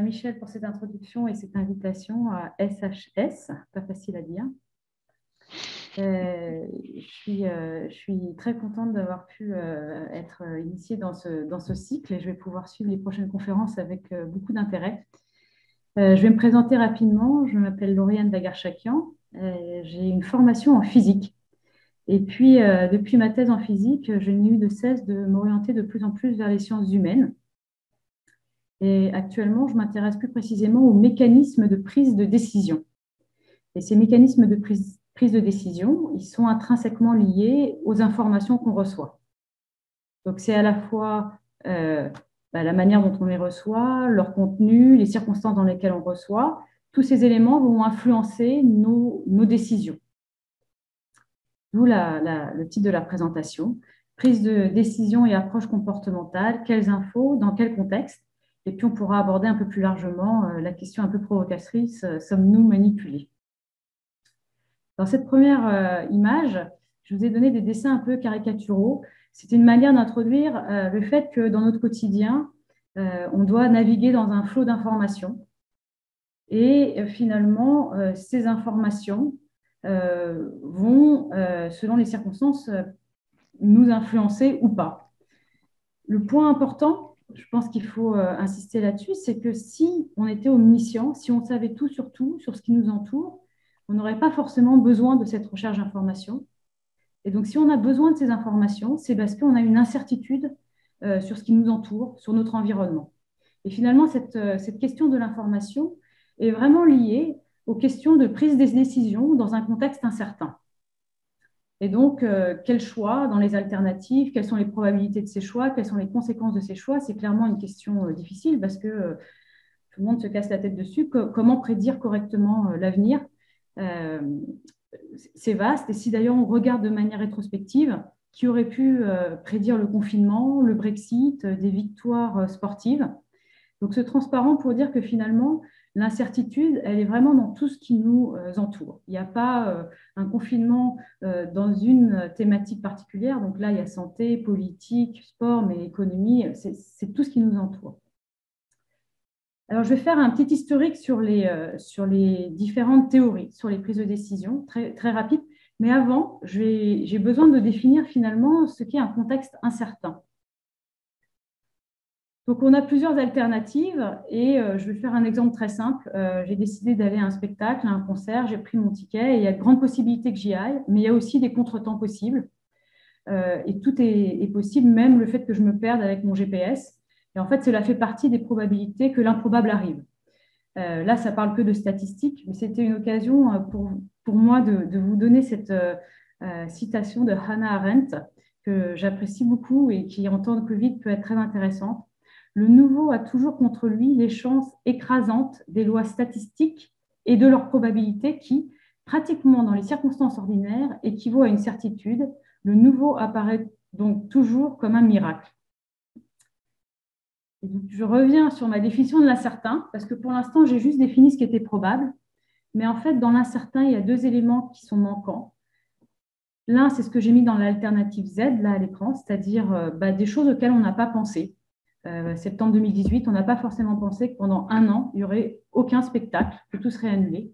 Michel pour cette introduction et cette invitation à SHS, pas facile à dire. Je suis très contente d'avoir pu être initiée dans ce cycle et je vais pouvoir suivre les prochaines conférences avec beaucoup d'intérêt. Je vais me présenter rapidement. Je m'appelle Lauriane Daguerchakian. J'ai une formation en physique. Et puis, depuis ma thèse en physique, je n'ai eu de cesse de m'orienter de plus en plus vers les sciences humaines. Et actuellement, je m'intéresse plus précisément aux mécanismes de prise de décision. Et ces mécanismes de prise de décision, ils sont intrinsèquement liés aux informations qu'on reçoit. Donc, c'est à la fois la manière dont on les reçoit, leur contenu, les circonstances dans lesquelles on reçoit. Tous ces éléments vont influencer nos décisions. D'où le titre de la présentation. Prise de décision et approche comportementale, quelles infos, dans quel contexte? Et puis, on pourra aborder un peu plus largement la question un peu provocatrice, sommes-nous manipulés? Dans cette première image, je vous ai donné des dessins un peu caricaturaux. C'est une manière d'introduire le fait que dans notre quotidien, on doit naviguer dans un flot d'informations. Et finalement, ces informations vont, selon les circonstances, nous influencer ou pas. Le point important, je pense qu'il faut insister là-dessus, c'est que si on était omniscient, si on savait tout, sur ce qui nous entoure, on n'aurait pas forcément besoin de cette recherche d'informations. Et donc, si on a besoin de ces informations, c'est parce qu'on a une incertitude sur ce qui nous entoure, sur notre environnement. Et finalement, cette question de l'information est vraiment liée aux questions de prise des décisions dans un contexte incertain. Et donc, quel choix dans les alternatives? Quelles sont les probabilités de ces choix? Quelles sont les conséquences de ces choix? C'est clairement une question difficile parce que tout le monde se casse la tête dessus. Comment prédire correctement l'avenir? C'est vaste. Et si d'ailleurs on regarde de manière rétrospective, qui aurait pu prédire le confinement, le Brexit, des victoires sportives? Donc, ce transparent pour dire que finalement, l'incertitude, elle est vraiment dans tout ce qui nous entoure. Il n'y a pas un confinement dans une thématique particulière. Donc là, il y a santé, politique, sport, mais économie, c'est tout ce qui nous entoure. Alors, je vais faire un petit historique sur les différentes théories, sur les prises de décision, très, très rapide. Mais avant, j'ai besoin de définir finalement ce qu'est un contexte incertain. Donc, on a plusieurs alternatives et je vais faire un exemple très simple. J'ai décidé d'aller à un spectacle, à un concert, j'ai pris mon ticket et il y a de grandes possibilités que j'y aille, mais il y a aussi des contretemps possibles. Et tout est possible, même le fait que je me perde avec mon GPS. Et en fait, cela fait partie des probabilités que l'improbable arrive. Là, ça parle que de statistiques, mais c'était une occasion pour moi de vous donner cette citation de Hannah Arendt que j'apprécie beaucoup et qui, en temps de Covid, peut être très intéressante. Le nouveau a toujours contre lui les chances écrasantes des lois statistiques et de leurs probabilités qui, pratiquement dans les circonstances ordinaires, équivaut à une certitude. Le nouveau apparaît donc toujours comme un miracle. Et donc, je reviens sur ma définition de l'incertain, parce que pour l'instant, j'ai juste défini ce qui était probable. Mais en fait, dans l'incertain, il y a deux éléments qui sont manquants. L'un, c'est ce que j'ai mis dans l'alternative Z, là à l'écran, c'est-à-dire des choses auxquelles on n'a pas pensé. Septembre 2018, on n'a pas forcément pensé que pendant un an, il n'y aurait aucun spectacle, que tout serait annulé.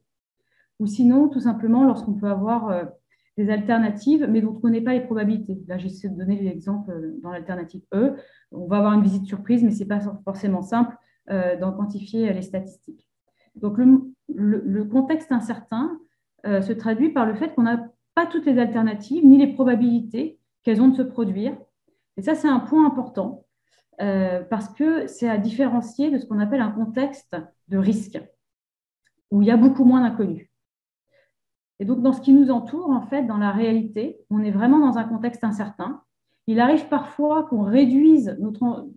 Ou sinon, tout simplement, lorsqu'on peut avoir des alternatives, mais dont on ne connaît pas les probabilités. Là, j'essaie de donner l'exemple dans l'alternative E. On va avoir une visite surprise, mais ce n'est pas forcément simple d'en quantifier les statistiques. Donc, le contexte incertain se traduit par le fait qu'on n'a pas toutes les alternatives, ni les probabilités qu'elles ont de se produire. Et ça, c'est un point important. Parce que c'est à différencier de ce qu'on appelle un contexte de risque, où il y a beaucoup moins d'inconnus. Et donc, dans ce qui nous entoure, en fait, dans la réalité, on est vraiment dans un contexte incertain. Il arrive parfois qu'on réduise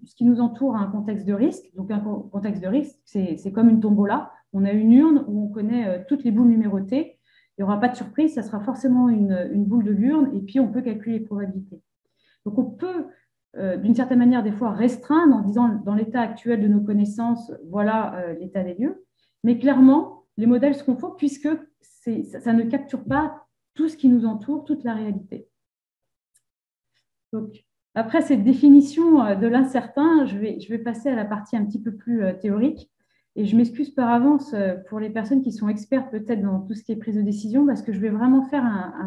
ce qui nous entoure à un contexte de risque. Donc, un contexte de risque, c'est comme une tombola. On a une urne où on connaît toutes les boules numérotées. Il n'y aura pas de surprise, ça sera forcément une boule de l'urne, et puis on peut calculer les probabilités. Donc, on peut d'une certaine manière, des fois restreindre en disant dans l'état actuel de nos connaissances, voilà l'état des lieux. Mais clairement, les modèles se confondent puisque ça ne capture pas tout ce qui nous entoure, toute la réalité. Donc, après cette définition de l'incertain, je vais passer à la partie un petit peu plus théorique. Et je m'excuse par avance pour les personnes qui sont expertes peut-être dans tout ce qui est prise de décision, parce que je vais vraiment faire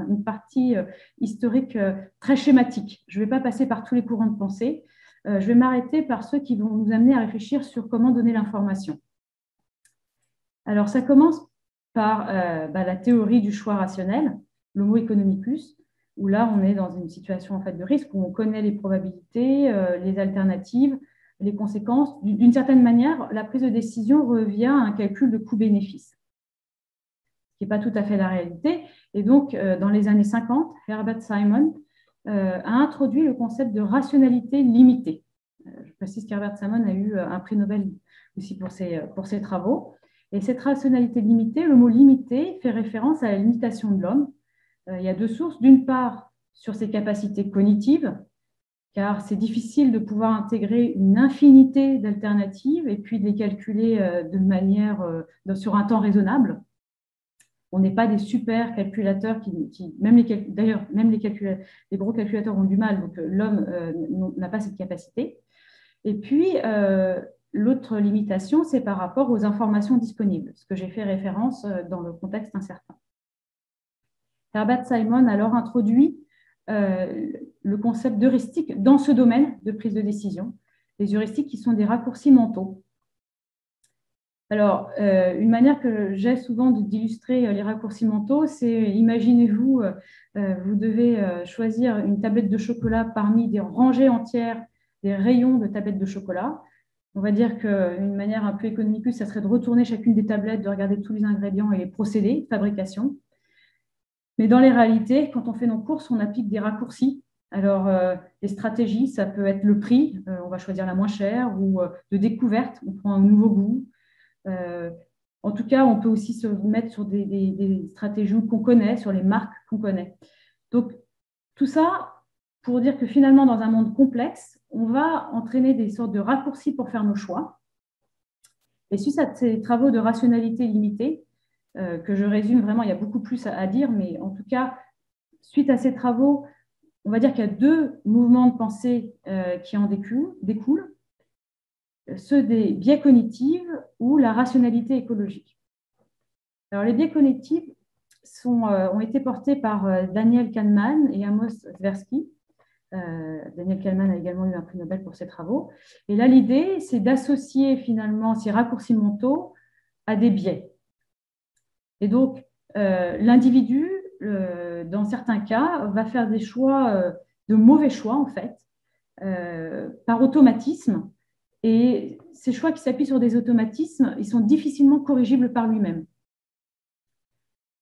une partie historique très schématique. Je ne vais pas passer par tous les courants de pensée. Je vais m'arrêter par ceux qui vont nous amener à réfléchir sur comment donner l'information. Alors, ça commence par la théorie du choix rationnel, l'homo economicus, où là, on est dans une situation en fait, de risque, où on connaît les probabilités, les alternatives, les conséquences. D'une certaine manière, la prise de décision revient à un calcul de coût-bénéfice, ce qui n'est pas tout à fait la réalité. Et donc, dans les années 50, Herbert Simon a introduit le concept de rationalité limitée. Je précise qu'Herbert Simon a eu un prix Nobel aussi pour ses travaux. Et cette rationalité limitée, le mot limité fait référence à la limitation de l'homme. Il y a deux sources. D'une part, sur ses capacités cognitives, car c'est difficile de pouvoir intégrer une infinité d'alternatives et puis de les calculer de manière sur un temps raisonnable. On n'est pas des super calculateurs d'ailleurs, même les gros calculateurs ont du mal, donc l'homme n'a pas cette capacité. Et puis, l'autre limitation, c'est par rapport aux informations disponibles, ce que j'ai fait référence dans le contexte incertain. Herbert Simon a alors introduit le concept d'heuristique dans ce domaine de prise de décision, les heuristiques qui sont des raccourcis mentaux. Alors, une manière que j'ai souvent d'illustrer les raccourcis mentaux, c'est, imaginez-vous, vous devez choisir une tablette de chocolat parmi des rangées entières des rayons de tablettes de chocolat. On va dire qu'une manière un peu économique, ça serait de retourner chacune des tablettes, de regarder tous les ingrédients et les procédés de fabrication. Mais dans les réalités, quand on fait nos courses, on applique des raccourcis. Alors, les stratégies, ça peut être le prix, on va choisir la moins chère, ou de découverte, on prend un nouveau goût. En tout cas, on peut aussi se mettre sur des stratégies qu'on connaît, sur les marques qu'on connaît. Donc, tout ça pour dire que finalement, dans un monde complexe, on va entraîner des sortes de raccourcis pour faire nos choix. Et suite à ces travaux de rationalité limitée, que je résume vraiment, il y a beaucoup plus à dire, mais en tout cas, suite à ces travaux, on va dire qu'il y a deux mouvements de pensée qui en découlent, ceux des biais cognitifs ou la rationalité écologique. Alors, les biais cognitifs ont été portés par Daniel Kahneman et Amos Tversky. Daniel Kahneman a également eu un prix Nobel pour ses travaux. Et là, l'idée, c'est d'associer finalement ces raccourcis mentaux à des biais. Et donc, l'individu, dans certains cas, va faire des choix, de mauvais choix, en fait, par automatisme. Et ces choix qui s'appuient sur des automatismes, ils sont difficilement corrigibles par lui-même.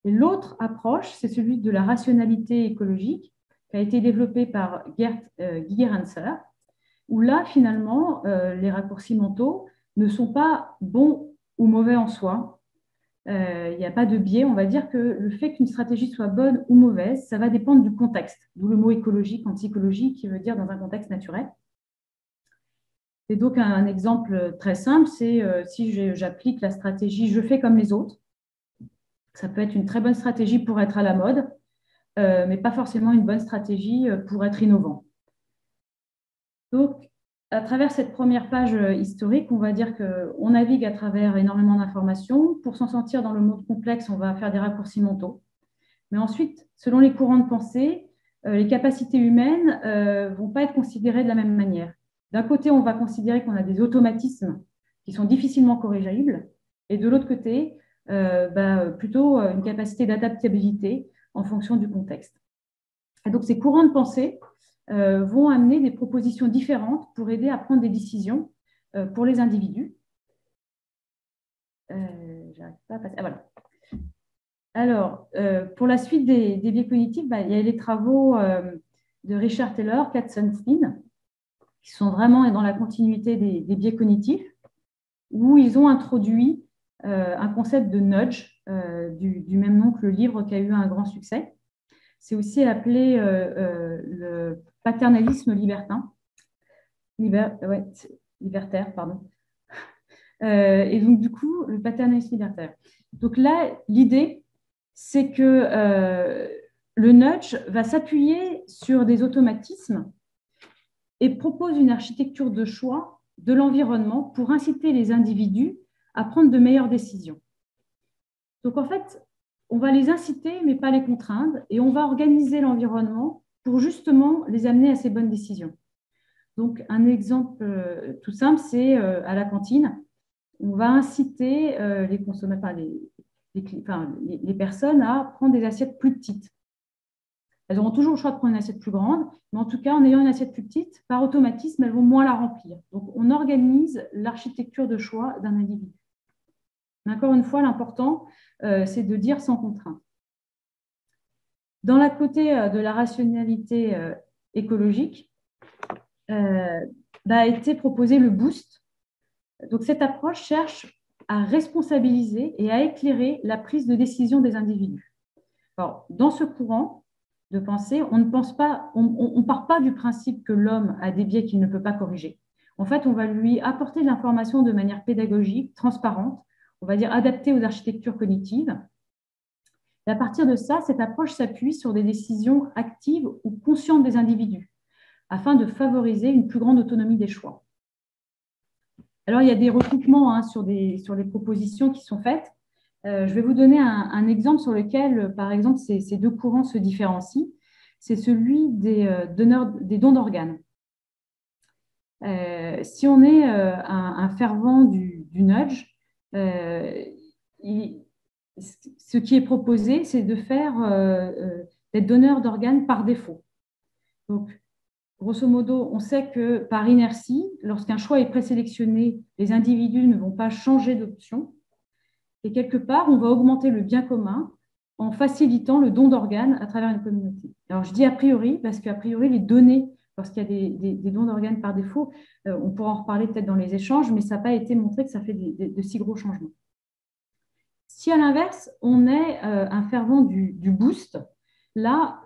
Et l'autre approche, c'est celui de la rationalité écologique, qui a été développé par Gert Gigerenzer, où là, finalement, les raccourcis mentaux ne sont pas bons ou mauvais en soi. Il n'y a pas de biais. On va dire que le fait qu'une stratégie soit bonne ou mauvaise, ça va dépendre du contexte, d'où le mot écologique en psychologie, qui veut dire dans un contexte naturel. Et donc, un exemple très simple, c'est si j'applique la stratégie « je fais comme les autres », ça peut être une très bonne stratégie pour être à la mode, mais pas forcément une bonne stratégie pour être innovant. Donc, à travers cette première page historique, on va dire qu'on navigue à travers énormément d'informations. Pour s'en sortir dans le monde complexe, on va faire des raccourcis mentaux. Mais ensuite, selon les courants de pensée, les capacités humaines ne vont pas être considérées de la même manière. D'un côté, on va considérer qu'on a des automatismes qui sont difficilement corrigibles, et de l'autre côté, plutôt une capacité d'adaptabilité en fonction du contexte. Et donc, ces courants de pensée vont amener des propositions différentes pour aider à prendre des décisions pour les individus. J'arrive pas à passer. Ah, voilà. Alors, pour la suite des biais cognitifs, il y a les travaux de Richard Taylor, Katzenstein, qui sont vraiment dans la continuité des biais cognitifs, où ils ont introduit un concept de nudge, du même nom que le livre qui a eu un grand succès. C'est aussi appelé le paternalisme libertin. Libertaire, pardon. Et donc, du coup, le paternalisme libertaire. Donc là, l'idée, c'est que le nudge va s'appuyer sur des automatismes et propose une architecture de choix de l'environnement pour inciter les individus à prendre de meilleures décisions. Donc, en fait, on va les inciter, mais pas les contraindre, et on va organiser l'environnement pour justement les amener à ces bonnes décisions. Donc, un exemple tout simple, c'est à la cantine, on va inciter les consommateurs, les personnes à prendre des assiettes plus petites. Elles auront toujours le choix de prendre une assiette plus grande, mais en tout cas, en ayant une assiette plus petite, par automatisme, elles vont moins la remplir. Donc, on organise l'architecture de choix d'un individu. Mais encore une fois, l'important, c'est de dire sans contrainte. Dans la côté de la rationalité écologique, a été proposé le boost. Donc, cette approche cherche à responsabiliser et à éclairer la prise de décision des individus. Alors, dans ce courant de pensée, on ne part pas du principe que l'homme a des biais qu'il ne peut pas corriger. En fait, on va lui apporter de l'information de manière pédagogique, transparente, on va dire adaptée aux architectures cognitives. Et à partir de ça, cette approche s'appuie sur des décisions actives ou conscientes des individus, afin de favoriser une plus grande autonomie des choix. Alors, il y a des recoupements sur les propositions qui sont faites. Je vais vous donner un exemple sur lequel, par exemple, ces deux courants se différencient. C'est celui des dons d'organes. Si on est un fervent du nudge, ce qui est proposé, c'est de faire d'être donneur d'organes par défaut. Donc, grosso modo, on sait que par inertie, lorsqu'un choix est présélectionné, les individus ne vont pas changer d'option. Et quelque part, on va augmenter le bien commun en facilitant le don d'organes à travers une communauté. Alors, je dis a priori, parce qu'a priori, les données, lorsqu'il y a des dons d'organes par défaut, on pourra en reparler peut-être dans les échanges, mais ça n'a pas été montré que ça fait de si gros changements. Si à l'inverse, on est un fervent du boost, là,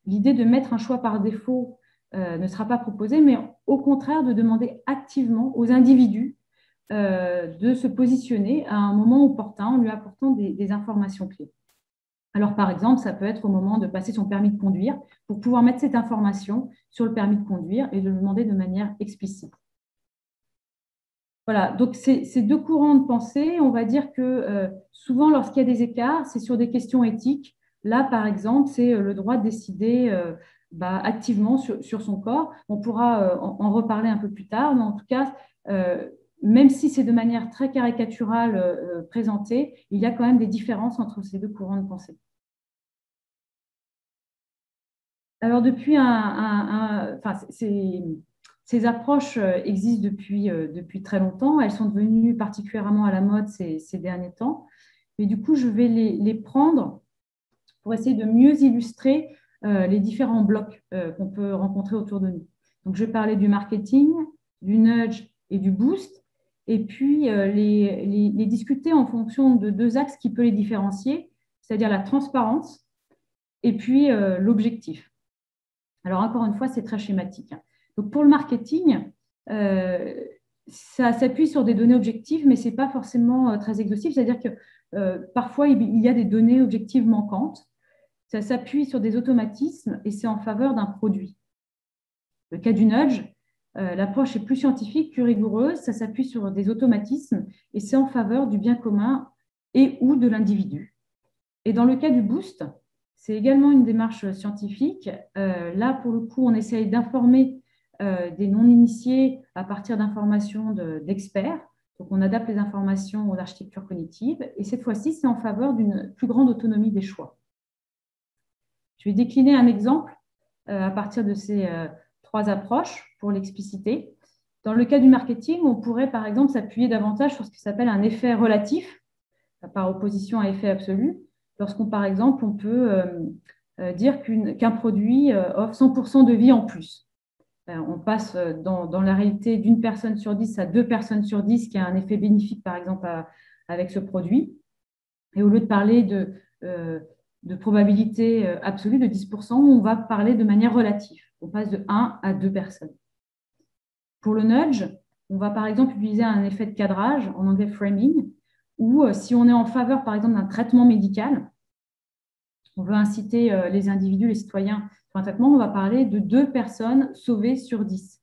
l'idée de mettre un choix par défaut ne sera pas proposée, mais au contraire de demander activement aux individus de se positionner à un moment opportun en lui apportant des informations clés. Alors, par exemple, ça peut être au moment de passer son permis de conduire pour pouvoir mettre cette information sur le permis de conduire et de le demander de manière explicite. Voilà, donc ces deux courants de pensée, on va dire que souvent, lorsqu'il y a des écarts, c'est sur des questions éthiques. Là, par exemple, c'est le droit de décider activement sur son corps. On pourra en reparler un peu plus tard, mais en tout cas, même si c'est de manière très caricaturale présentée, il y a quand même des différences entre ces deux courants de pensée. Alors, depuis ces approches existent depuis très longtemps. Elles sont devenues particulièrement à la mode ces derniers temps. Mais du coup, je vais les prendre pour essayer de mieux illustrer les différents blocs qu'on peut rencontrer autour de nous. Donc, je vais parler du marketing, du nudge et du boost, et puis les discuter en fonction de deux axes qui peuvent les différencier, c'est-à-dire la transparence et puis l'objectif. Alors, encore une fois, c'est très schématique. Donc, pour le marketing, ça s'appuie sur des données objectives, mais ce n'est pas forcément très exhaustif. C'est-à-dire que parfois, il y a des données objectives manquantes. Ça s'appuie sur des automatismes et c'est en faveur d'un produit. Le cas du nudge, l'approche est plus scientifique, plus rigoureuse. Ça s'appuie sur des automatismes et c'est en faveur du bien commun et ou de l'individu. Et dans le cas du boost, c'est également une démarche scientifique. Là, pour le coup, on essaye d'informer des non-initiés à partir d'informations d'experts. Donc, on adapte les informations aux architectures cognitives. Et cette fois-ci, c'est en faveur d'une plus grande autonomie des choix. Je vais décliner un exemple à partir de ces trois approches pour l'expliciter. Dans le cas du marketing, on pourrait, par exemple, s'appuyer davantage sur ce qui s'appelle un effet relatif, par opposition à effet absolu. Lorsqu'on, par exemple, on peut dire qu'un produit offre 100% de vie en plus. On passe dans la réalité d'une personne sur 10 à 2 personnes sur 10 qui a un effet bénéfique, par exemple, avec ce produit. Et au lieu de parler de probabilité absolue de 10%, on va parler de manière relative. On passe de 1 à 2 personnes. Pour le nudge, on va par exemple utiliser un effet de cadrage, en anglais framing, ou si on est en faveur, par exemple, d'un traitement médical, on veut inciter les individus, les citoyens sur un traitement, on va parler de 2 personnes sauvées sur 10.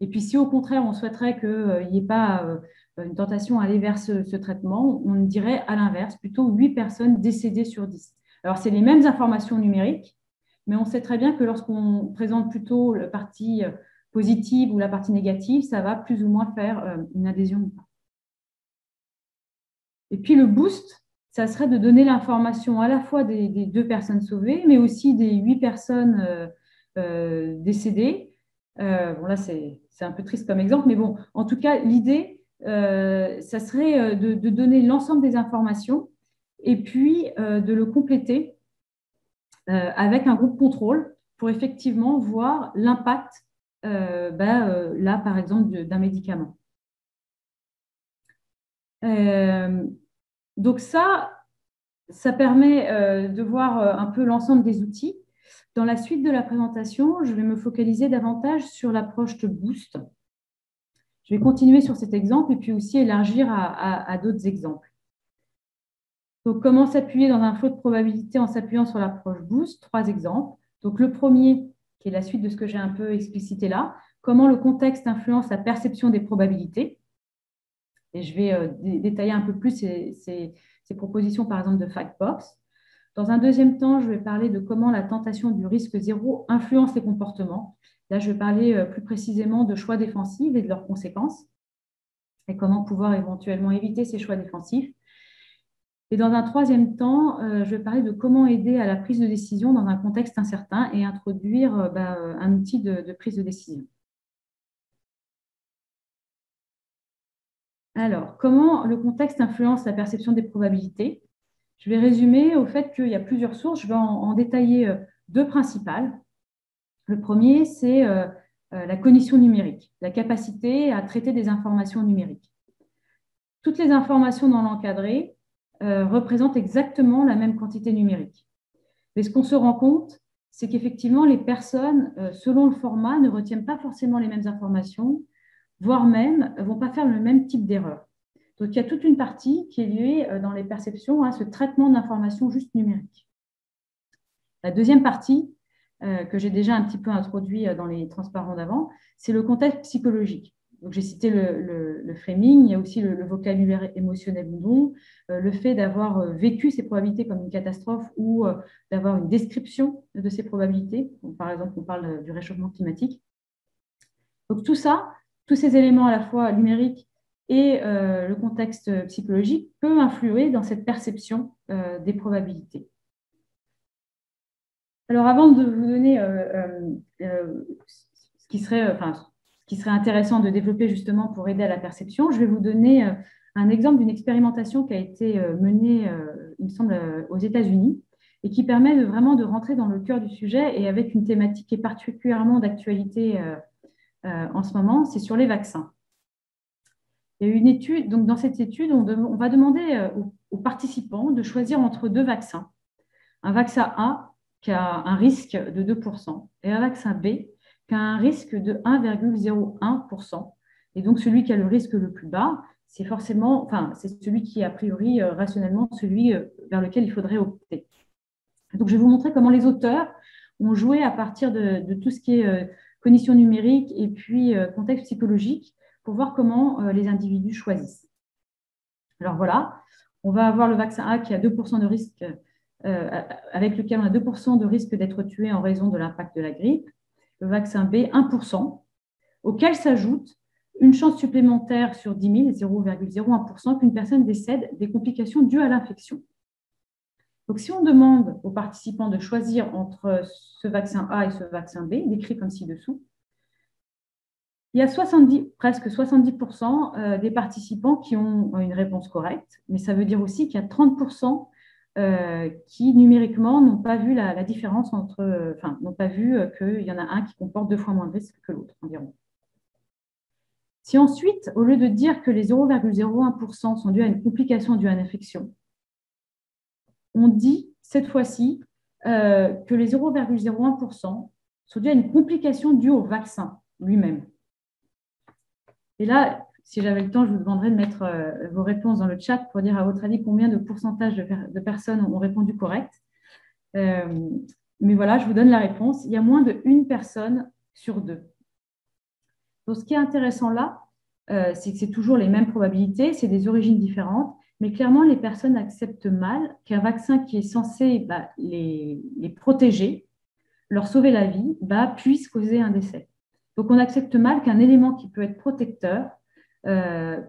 Et puis, si au contraire, on souhaiterait qu'il n'y ait pas une tentation à aller vers ce traitement, on dirait à l'inverse, plutôt 8 personnes décédées sur 10. Alors, c'est les mêmes informations numériques, mais on sait très bien que lorsqu'on présente plutôt la partie positive ou la partie négative, ça va plus ou moins faire une adhésion. Et puis, le boost, ça serait de donner l'information à la fois des 2 personnes sauvées, mais aussi des 8 personnes décédées. Bon, là, c'est un peu triste comme exemple, mais bon, en tout cas, l'idée, ça serait de donner l'ensemble des informations et puis de le compléter avec un groupe contrôle pour effectivement voir l'impact, là, par exemple, d'un médicament. Donc ça permet de voir un peu l'ensemble des outils. Dans la suite de la présentation, je vais me focaliser davantage sur l'approche de Boost. Je vais continuer sur cet exemple et puis aussi élargir à d'autres exemples. Donc, comment s'appuyer dans un flot de probabilité en s'appuyant sur l'approche Boost? 3 exemples. Donc, le premier, qui est la suite de ce que j'ai un peu explicité là, comment le contexte influence la perception des probabilités. Et je vais détailler un peu plus ces propositions, par exemple, de Factbox. Dans un deuxième temps, je vais parler de comment la tentation du risque zéro influence les comportements. Là, je vais parler plus précisément de choix défensifs et de leurs conséquences et comment pouvoir éventuellement éviter ces choix défensifs. Et dans un troisième temps, je vais parler de comment aider à la prise de décision dans un contexte incertain et introduire un outil de prise de décision. Alors, comment le contexte influence la perception des probabilités? Je vais résumer au fait qu'il y a plusieurs sources. Je vais en détailler 2 principales. Le premier, c'est la cognition numérique, la capacité à traiter des informations numériques. Toutes les informations dans l'encadré représentent exactement la même quantité numérique. Mais ce qu'on se rend compte, c'est qu'effectivement, les personnes, selon le format, ne retiennent pas forcément les mêmes informations, voire même ne vont pas faire le même type d'erreur. Donc, il y a toute une partie qui est liée dans les perceptions à ce traitement d'informations juste numériques. La deuxième partie, que j'ai déjà un petit peu introduit dans les transparents d'avant, c'est le contexte psychologique. Donc, j'ai cité le framing, il y a aussi le vocabulaire émotionnel ou non, le fait d'avoir vécu ces probabilités comme une catastrophe ou d'avoir une description de ces probabilités. Donc, par exemple, on parle du réchauffement climatique. Donc, tout ça, tous ces éléments à la fois numériques et le contexte psychologique peut influer dans cette perception des probabilités. Alors, avant de vous donner ce qui serait intéressant de développer justement pour aider à la perception, je vais vous donner un exemple d'une expérimentation qui a été menée, il me semble, aux États-Unis et qui permet vraiment de rentrer dans le cœur du sujet et avec une thématique qui est particulièrement d'actualité en ce moment, c'est sur les vaccins. Il y a eu une étude, donc dans cette étude, on va demander aux participants de choisir entre 2 vaccins. Un vaccin A qui a un risque de 2% et un vaccin B qui a un risque de 1,01%. Et donc, celui qui a le risque le plus bas, c'est forcément, enfin, c'est celui qui, a priori, rationnellement, celui vers lequel il faudrait opter. Donc, je vais vous montrer comment les auteurs ont joué à partir de tout ce qui est cognition numérique et puis contexte psychologique pour voir comment les individus choisissent. Alors voilà, on va avoir le vaccin A qui a 2% de risque, avec lequel on a 2% de risque d'être tué en raison de l'impact de la grippe. Le vaccin B, 1%, auquel s'ajoute une chance supplémentaire sur 10 000, 0,01%, qu'une personne décède des complications dues à l'infection. Donc, si on demande aux participants de choisir entre ce vaccin A et ce vaccin B, décrit comme ci-dessous, il y a presque 70% des participants qui ont une réponse correcte, mais ça veut dire aussi qu'il y a 30% qui, numériquement, n'ont pas vu la différence entre, enfin, n'ont pas vu qu'il y en a un qui comporte 2 fois moins de risque que l'autre, environ. Si ensuite, au lieu de dire que les 0,01% sont dus à une complication due à une infection, on dit cette fois-ci que les 0,01% sont dus à une complication due au vaccin lui-même. Et là, si j'avais le temps, je vous demanderais de mettre vos réponses dans le chat pour dire à votre avis combien de pourcentage de personnes ont répondu correct. Mais voilà, je vous donne la réponse. Il y a moins de 1 personne sur 2. Donc, ce qui est intéressant là, c'est que c'est toujours les mêmes probabilités, c'est des origines différentes, mais clairement, les personnes acceptent mal qu'un vaccin qui est censé les protéger, leur sauver la vie, puisse causer un décès. Donc, on accepte mal qu'un élément qui peut être protecteur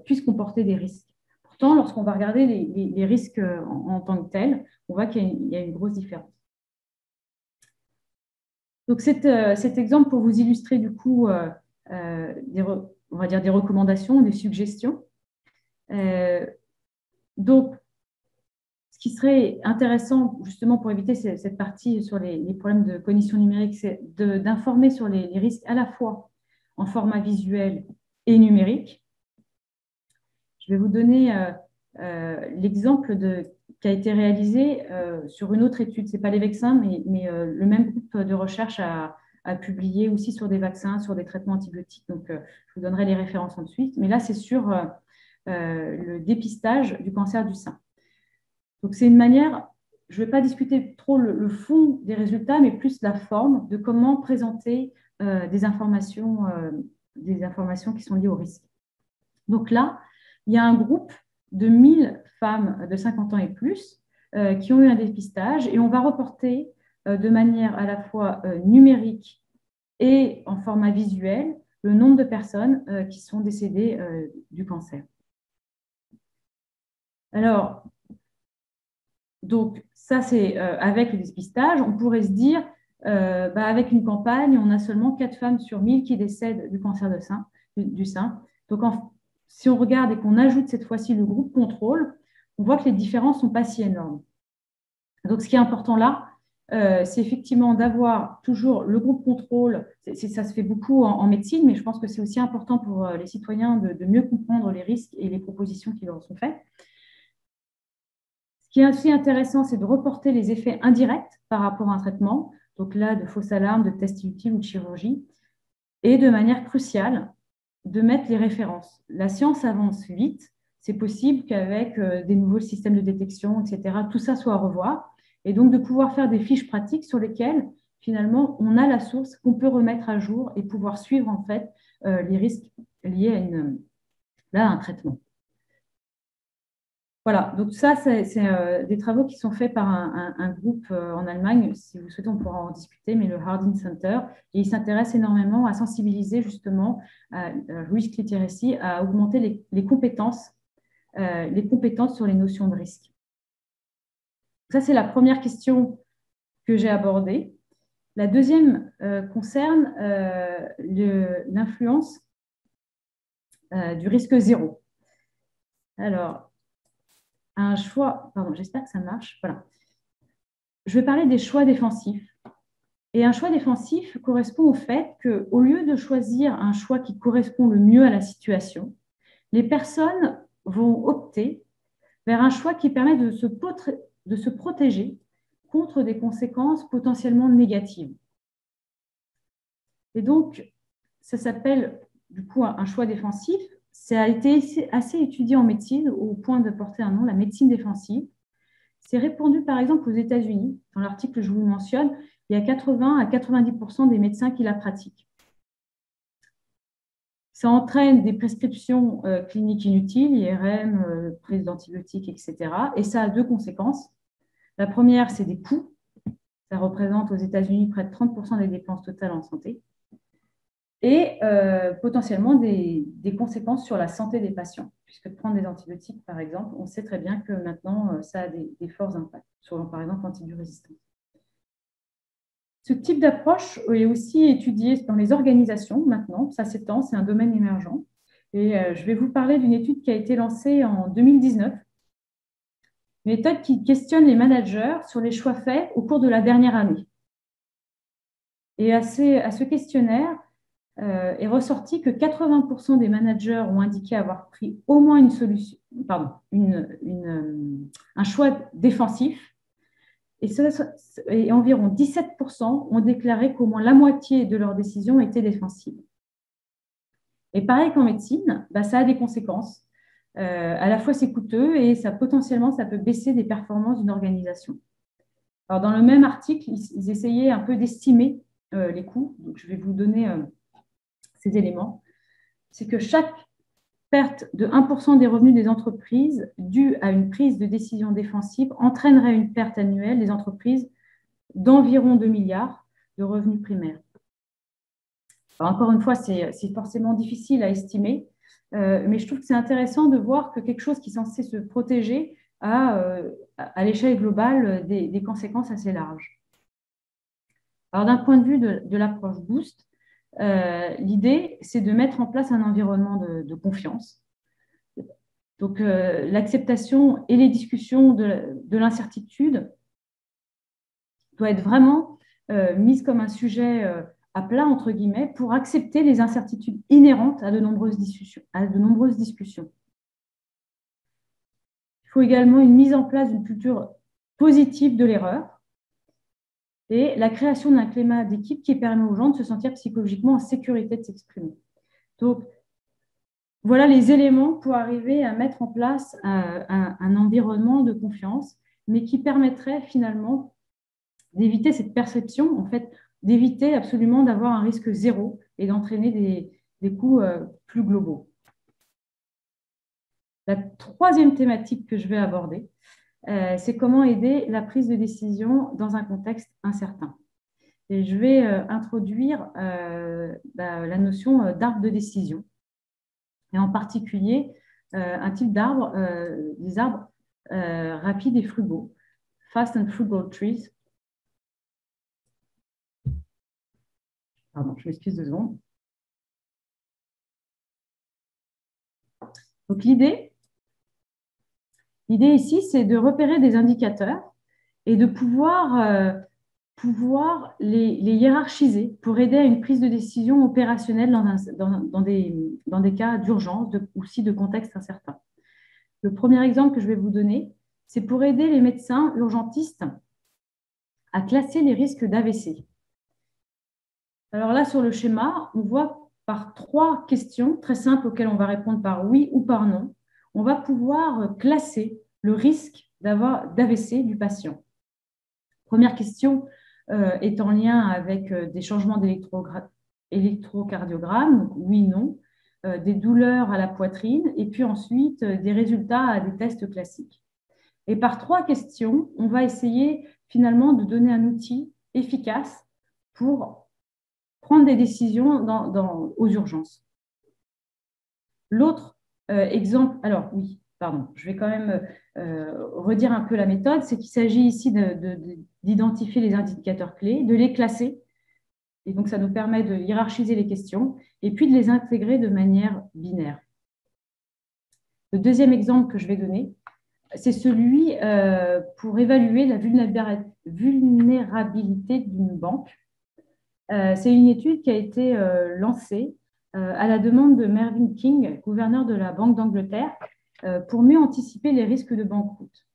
puisse comporter des risques. Pourtant, lorsqu'on va regarder les risques en tant que tels, on voit qu'il y a une grosse différence. Donc, cet exemple pour vous illustrer du coup on va dire des recommandations, des suggestions. Donc, ce qui serait intéressant justement pour éviter cette partie sur les problèmes de cognition numérique, c'est d'informer sur les risques à la fois en format visuel et numérique. Je vais vous donner l'exemple qui a été réalisé sur une autre étude. Ce n'est pas les vaccins, mais le même groupe de recherche a publié aussi sur des vaccins, sur des traitements antibiotiques. Donc, je vous donnerai les références ensuite. Mais là, c'est sur le dépistage du cancer du sein. Donc, c'est une manière, je ne vais pas discuter trop le fond des résultats, mais plus la forme de comment présenter des informations qui sont liées au risque. Donc là, il y a un groupe de 1000 femmes de 50 ans et plus qui ont eu un dépistage et on va reporter de manière à la fois numérique et en format visuel le nombre de personnes qui sont décédées du cancer. Alors, donc ça c'est avec le dépistage, on pourrait se dire, avec une campagne, on a seulement 4 femmes sur 1000 qui décèdent du cancer du sein. Donc si on regarde et qu'on ajoute cette fois-ci le groupe contrôle, on voit que les différences ne sont pas si énormes. Donc, ce qui est important là, c'est effectivement d'avoir toujours le groupe contrôle. Ça se fait beaucoup en médecine, mais je pense que c'est aussi important pour les citoyens de mieux comprendre les risques et les propositions qui leur sont faites. Ce qui est aussi intéressant, c'est de reporter les effets indirects par rapport à un traitement, donc là, de fausses alarmes, de tests inutiles ou de chirurgie, et de manière cruciale, de mettre les références. La science avance vite, c'est possible qu'avec des nouveaux systèmes de détection, etc., tout ça soit à revoir, et donc de pouvoir faire des fiches pratiques sur lesquelles, finalement, on a la source qu'on peut remettre à jour et pouvoir suivre, en fait, les risques liés à un traitement. Voilà, donc ça, c'est des travaux qui sont faits par un groupe en Allemagne. Si vous souhaitez, on pourra en discuter, mais le Harding Center. Et il s'intéresse énormément à sensibiliser justement à Risk Literacy, à augmenter les compétences sur les notions de risque. Ça, c'est la première question que j'ai abordée. La deuxième concerne l'influence du risque zéro. Alors, un choix, pardon, j'espère que ça marche. Voilà. Je vais parler des choix défensifs. Et un choix défensif correspond au fait qu'au lieu de choisir un choix qui correspond le mieux à la situation, les personnes vont opter vers un choix qui permet de se protéger contre des conséquences potentiellement négatives. Et donc, ça s'appelle du coup un choix défensif. Ça a été assez étudié en médecine au point de porter un nom, la médecine défensive. C'est répandu par exemple aux États-Unis. Dans l'article que je vous mentionne, il y a 80 à 90% des médecins qui la pratiquent. Ça entraîne des prescriptions cliniques inutiles, IRM, prise d'antibiotiques, etc. Et ça a deux conséquences. La première, c'est des coûts. Ça représente aux États-Unis près de 30% des dépenses totales en santé. Et potentiellement des conséquences sur la santé des patients. Puisque prendre des antibiotiques, par exemple, on sait très bien que maintenant, ça a des forts impacts sur, par exemple, l'antibiorésistance. Ce type d'approche est aussi étudié dans les organisations maintenant. Ça s'étend, c'est un domaine émergent. Et je vais vous parler d'une étude qui a été lancée en 2019. Une méthode qui questionne les managers sur les choix faits au cours de la dernière année. Et à ce questionnaire, est ressorti que 80% des managers ont indiqué avoir pris au moins une solution, un choix défensif, et environ 17% ont déclaré qu'au moins la moitié de leurs décisions étaient défensives. Et pareil qu'en médecine, ça a des conséquences. À la fois, c'est coûteux et potentiellement, ça peut baisser des performances d'une organisation. Alors, dans le même article, ils essayaient un peu d'estimer les coûts. Donc, je vais vous donner ces éléments. C'est que chaque perte de 1% des revenus des entreprises due à une prise de décision défensive entraînerait une perte annuelle des entreprises d'environ 2 milliards de revenus primaires. Alors, encore une fois, c'est forcément difficile à estimer, mais je trouve que c'est intéressant de voir que quelque chose qui est censé se protéger a, à l'échelle globale, des conséquences assez larges. Alors, d'un point de vue de l'approche Boost, l'idée, c'est de mettre en place un environnement de confiance. Donc, l'acceptation et les discussions de l'incertitude doivent être vraiment mises comme un sujet à plat, entre guillemets, pour accepter les incertitudes inhérentes à de nombreuses discussions. Il faut également une mise en place d'une culture positive de l'erreur et la création d'un climat d'équipe qui permet aux gens de se sentir psychologiquement en sécurité de s'exprimer. Donc, voilà les éléments pour arriver à mettre en place un environnement de confiance, mais qui permettrait finalement d'éviter cette perception, en fait, d'éviter absolument d'avoir un risque zéro et d'entraîner des coûts plus globaux. La troisième thématique que je vais aborder, c'est comment aider la prise de décision dans un contexte incertain. Et je vais introduire la notion d'arbre de décision, et en particulier un type d'arbre, des arbres rapides et frugaux, fast and frugal trees. Pardon, je m'excuse 2 secondes. Donc l'idée ici, c'est de repérer des indicateurs et de pouvoir les hiérarchiser pour aider à une prise de décision opérationnelle dans des cas d'urgence ou aussi de contexte incertain. Le premier exemple que je vais vous donner, c'est pour aider les médecins urgentistes à classer les risques d'AVC. Alors là, sur le schéma, on voit par 3 questions très simples auxquelles on va répondre par oui ou par non. On va pouvoir classer le risque d'AVC du patient. Première question est en lien avec des changements d'électrocardiogramme, oui, non, des douleurs à la poitrine, et puis ensuite des résultats à des tests classiques. Et par 3 questions, on va essayer finalement de donner un outil efficace pour prendre des décisions aux urgences. L'autre exemple, alors oui, pardon, je vais quand même redire un peu la méthode, c'est qu'il s'agit ici d'identifier les indicateurs clés, de les classer, et donc ça nous permet de hiérarchiser les questions, et puis de les intégrer de manière binaire. Le deuxième exemple que je vais donner, c'est celui pour évaluer la vulnérabilité d'une banque. C'est une étude qui a été lancée à la demande de Mervyn King, gouverneur de la Banque d'Angleterre, pour mieux anticiper les risques de banqueroute.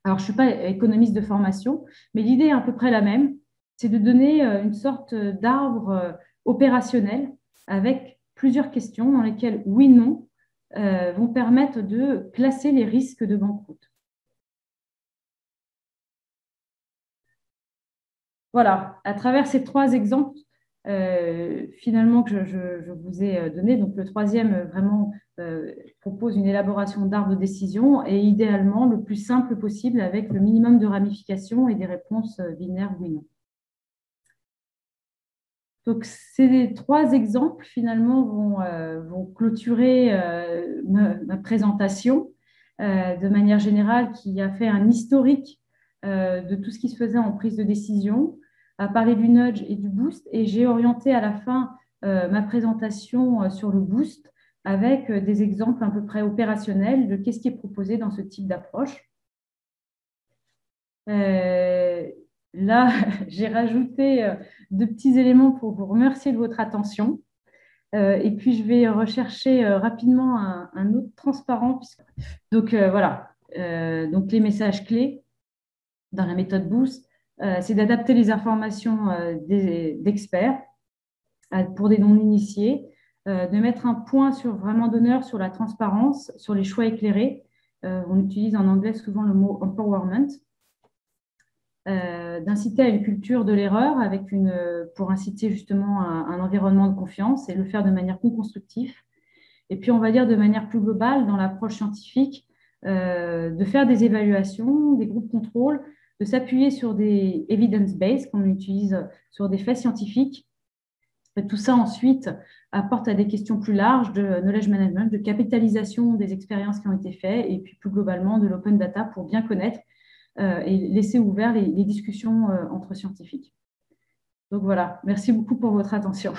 Alors, je ne suis pas économiste de formation, mais l'idée est à peu près la même, c'est de donner une sorte d'arbre opérationnel avec plusieurs questions dans lesquelles oui, non vont permettre de classer les risques de banqueroute. Voilà, à travers ces 3 exemples, finalement, que je vous ai donné, donc le troisième vraiment propose une élaboration d'arbre de décision et idéalement le plus simple possible avec le minimum de ramifications et des réponses binaires oui non. Donc, ces 3 exemples, finalement, vont clôturer ma présentation de manière générale, qui a fait un historique de tout ce qui se faisait en prise de décision, a parlé du nudge et du boost, et j'ai orienté à la fin ma présentation sur le boost avec des exemples à peu près opérationnels de qu'est-ce qui est proposé dans ce type d'approche. Là, j'ai rajouté 2 petits éléments pour vous remercier de votre attention. Et puis, je vais rechercher rapidement un autre transparent. Donc, voilà. Donc, les messages clés dans la méthode Boost, c'est d'adapter les informations d'experts pour des non-initiés, de mettre un point vraiment d'honneur sur la transparence, sur les choix éclairés. On utilise en anglais souvent le mot empowerment. D'inciter à une culture de l'erreur pour inciter justement un environnement de confiance et le faire de manière constructive. Et puis, on va dire de manière plus globale, dans l'approche scientifique, de faire des évaluations, des groupes contrôle, de s'appuyer sur des evidence-based qu'on utilise sur des faits scientifiques. Et tout ça, ensuite, apporte à des questions plus larges de knowledge management, de capitalisation des expériences qui ont été faites, et puis plus globalement de l'open data pour bien connaître et laisser ouvert les discussions entre scientifiques. Donc voilà, merci beaucoup pour votre attention.